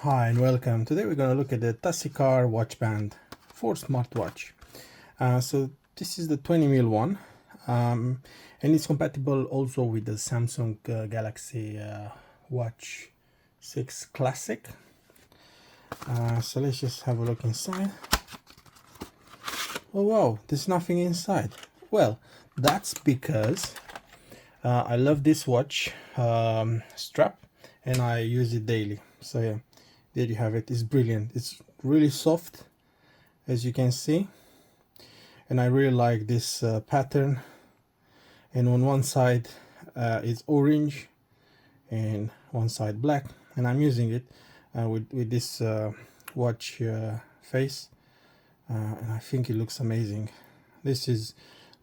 Hi and welcome. Today we're going to look at the Tasikar watch band for smartwatch. So this is the 20mm one, and it's compatible also with the Samsung Galaxy Watch 6 Classic. So let's just have a look inside. Oh wow, there's nothing inside. Well, that's because I love this watch strap and I use it daily. So yeah, there you have it. It's brilliant. It's really soft, as you can see, and I really like this pattern. And on one side it's orange and one side black, and I'm using it with this watch face, and I think it looks amazing. This is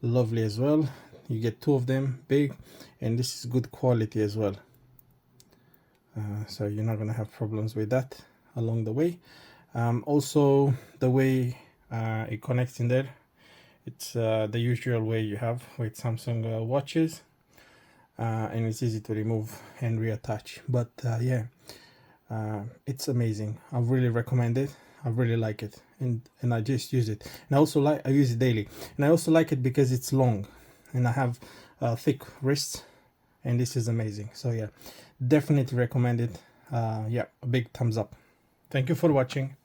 lovely as well. You get two of them, big, and this is good quality as well. So you're not going to have problems with that along the way. Also, the way it connects in there, it's the usual way you have with Samsung watches, and it's easy to remove and reattach. But yeah, it's amazing. I really recommend it. I really like it, and I just use it. And I use it daily, and I also like it because it's long, and I have thick wrists, and this is amazing. So yeah, definitely recommend it. Yeah, a big thumbs up. Thank you for watching.